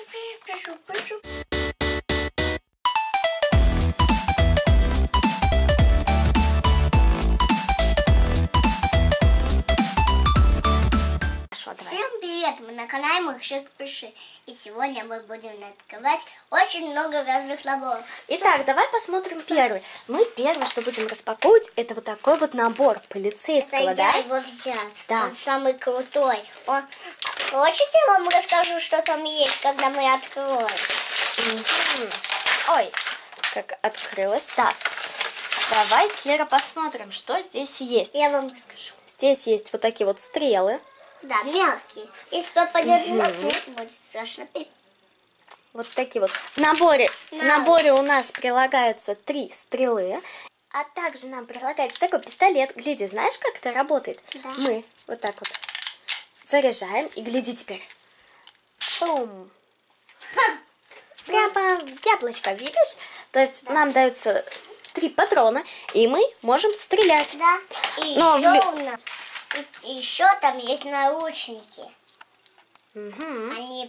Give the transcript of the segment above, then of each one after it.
Всем привет! Мы на канале Мышек Пиши. И сегодня мы будем открывать очень много разных наборов. Итак, давай посмотрим первый. Мы первое, что будем распаковывать, это вот такой вот набор полицейского, это да? я его взял. Да. Он самый крутой. Хочете, я вам расскажу, что там есть, когда мы откроем? Ой, как открылось. Так, давай, Кира, посмотрим, что здесь есть. Я вам расскажу. Здесь есть вот такие вот стрелы. Да, мягкие. Если попадет в нас, не будет страшно. Вот такие вот. В наборе у нас прилагается 3 стрелы. А также нам прилагается такой пистолет. Гляди, знаешь, как это работает? Да. Мы вот так вот заряжаем. И гляди теперь. Бум. Прямо в яблочко, видишь? То есть нам даются 3 патрона, и мы можем стрелять. Да. И Но еще там есть наручники. Они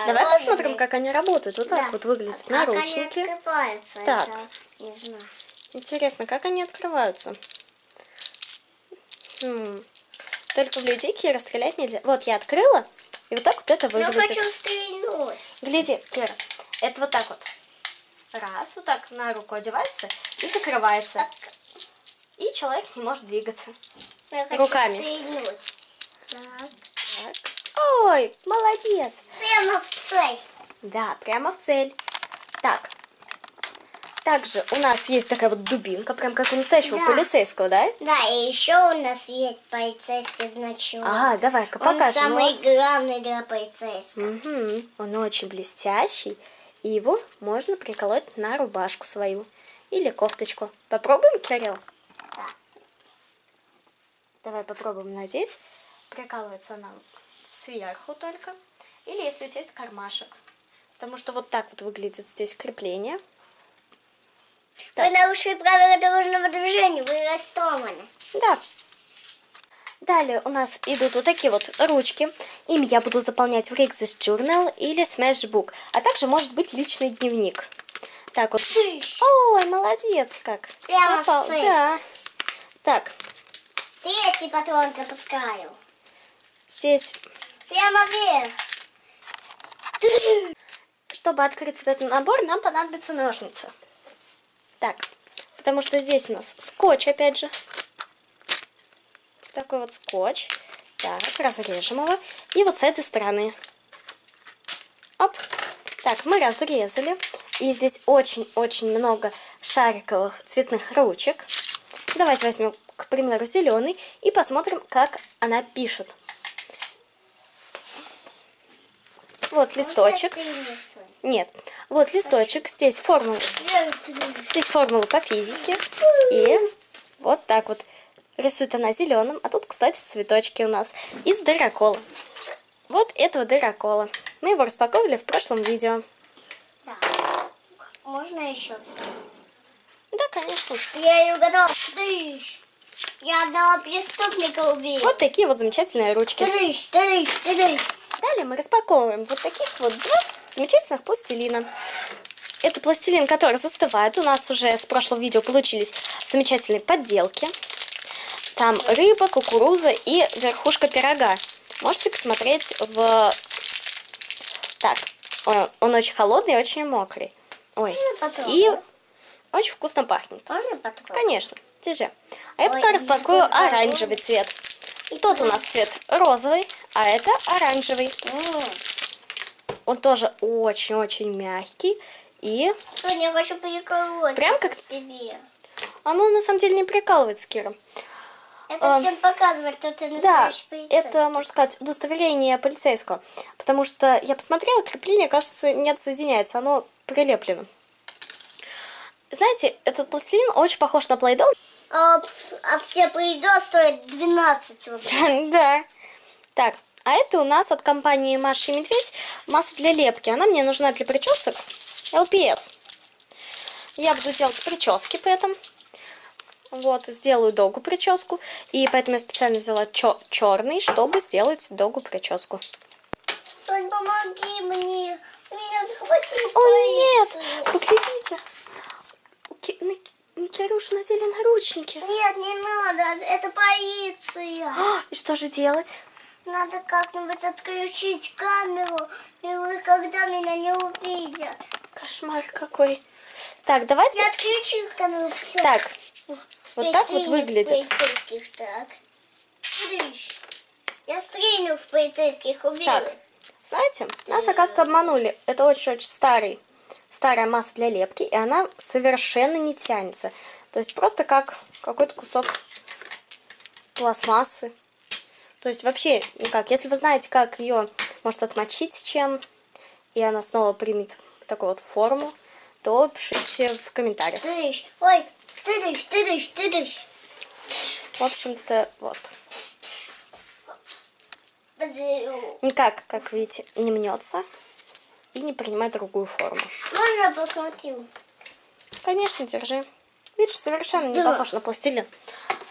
Давай посмотрим, как они работают. Вот так вот выглядят наручники. Как они открываются, Так. это не знаю. Интересно, как они открываются? Только в людей, Кира, стрелять нельзя. Вот я открыла, и вот так вот это выглядит. Я хочу стрельнуть. Гляди, Кира, это вот так вот. Раз, вот так на руку одевается и закрывается. И человек не может двигаться. Я хочу руками. Стрельнуть. Так. Ой, молодец. Прямо в цель. Да, прямо в цель. Так. Также у нас есть такая вот дубинка, прям как у настоящего полицейского, да? Да, и еще у нас есть полицейский значок. Ага, давай-ка покажем. Он самый главный для полицейского. Он очень блестящий, и его можно приколоть на рубашку свою или кофточку. Попробуем, Кирилл? Да. Давай попробуем надеть. Прикалывается нам сверху только. Или если у тебя есть кармашек. Потому что вот так вот выглядит здесь крепление. Вы нарушили правила дорожного движения, вы арестованы. Да. Далее у нас идут вот такие вот ручки. Ими я буду заполнять в Rexis Journal или Smashbook. А также может быть личный дневник. Так вот. Ой, молодец как. Прямо попал. в цель. Да. Так. Третий патрон запускаю. Здесь. Прямо вверх. Чтобы открыть этот набор, нам понадобятся ножницы. Так, потому что здесь у нас скотч, опять же. Такой вот скотч. Так, разрежем его. И вот с этой стороны. Оп. Так, мы разрезали. И здесь очень-очень много шариковых цветных ручек. Давайте возьмем, к примеру, зеленый. И посмотрим, как она пишет. Вот листочек. Нет. Вот листочек. Здесь формула. Здесь формула по физике. И вот так вот. Рисует она зеленым. А тут, кстати, цветочки у нас. Из дырокола. Вот этого дырокола. Мы его распаковывали в прошлом видео. Да. Можно еще? Да, конечно. Я ее угадала. Я одного преступника убила. Вот такие вот замечательные ручки. Далее мы распаковываем вот таких вот 2 замечательных пластилина. Это пластилин, который застывает. У нас уже с прошлого видео получились замечательные подделки. Там рыба, кукуруза и верхушка пирога. Можете посмотреть в... Так, он очень холодный, очень мокрый. Ой, и очень вкусно пахнет. Можно потрогать? Конечно, держи. А я пока распакую оранжевый цвет. Тот у нас цвет розовый, а это оранжевый. Он тоже очень-очень мягкий. И... Соня, я хочу приколоть. Прям как... себе. Оно на самом деле не прикалывается, Кира. Это всем показывает, кто ты настоящий полицейский. Это, можно сказать, удостоверение полицейского. Потому что я посмотрела, крепление, оказывается, не отсоединяется. Оно прилеплено. Знаете, этот пластилин очень похож на Play-Doh. А все Play-Doh стоят 12 рублей. Да. Так, а это у нас от компании Маша и Медведь масса для лепки. Она мне нужна для причесок. LPS. Я буду делать прически при этом. Вот, сделаю долгую прическу. И поэтому я специально взяла черный, чтобы сделать долгую прическу. Сонь, помоги мне. О, нет! Поглядите! На Кирюшу надели наручники. Нет, не надо, это полиция. И что же делать? Надо как-нибудь отключить камеру, и вы когда меня не увидят. Кошмар какой. Так, давайте... Я отключил камеру, все. Так, вот так вот выглядит. Полицейских, так. Я стрельнул в полицейских, убил. Так, знаете, нас, оказывается, обманули. Это очень-очень старая масса для лепки, и она совершенно не тянется. То есть просто как какой-то кусок пластмассы. То есть вообще никак. Если вы знаете, как ее может отмочить чем, и она снова примет такую вот форму, то пишите в комментариях. Ой, ты. В общем-то, вот. Никак, как видите, не мнется и не принимает другую форму. Можно я посмотрю? Конечно, держи. Видишь, совершенно не похож на пластилин.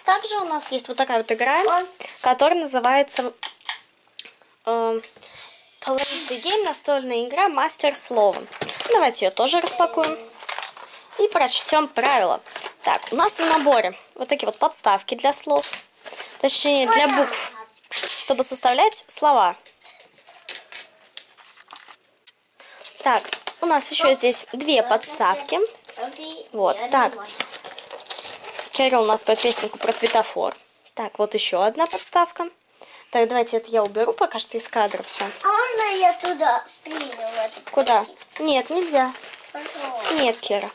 Также у нас есть вот такая вот игра, которая называется Play the Game, настольная игра Мастер слова. Давайте ее тоже распакуем и прочтем правила. Так, у нас в наборе вот такие вот подставки для слов, точнее для букв, чтобы составлять слова. Так, у нас еще здесь две подставки. Вот, так. Кирилл у нас по песенку про светофор. Так, вот еще одна подставка. Так, давайте это я уберу пока что из кадра все. А можно я туда стрелю? Куда? Нет, нельзя. Нет, Кира.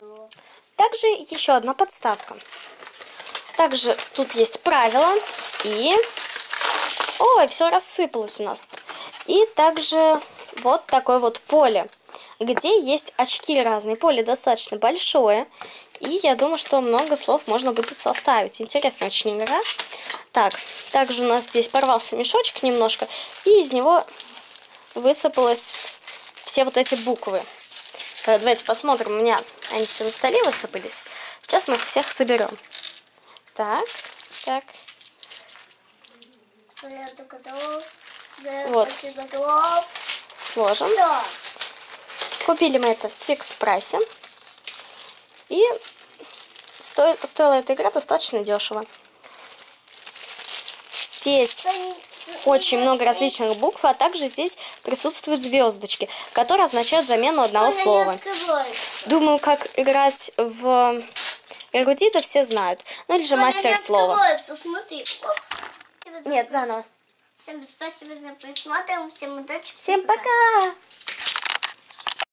Также еще одна подставка. Также тут есть правила. И... Ой, все рассыпалось у нас. И также вот такое вот поле, где есть очки разные. Поле достаточно большое. И я думаю, что много слов можно будет составить. Интересная очень игра. Так, также у нас здесь порвался мешочек немножко. И из него высыпалось все вот эти буквы. Давайте посмотрим. У меня они все на столе высыпались. Сейчас мы их всех соберем. Так, так. Вот. Сложим. Купили мы это в фикс-прайсе. И стоила эта игра достаточно дешево. Здесь очень много различных букв, а также здесь присутствуют звездочки, которые означают замену одного слова. Думаю, как играть в эрудита все знают. Ну или же мастер слова. Нет, заново. Всем спасибо за просмотр, всем удачи. Всем пока!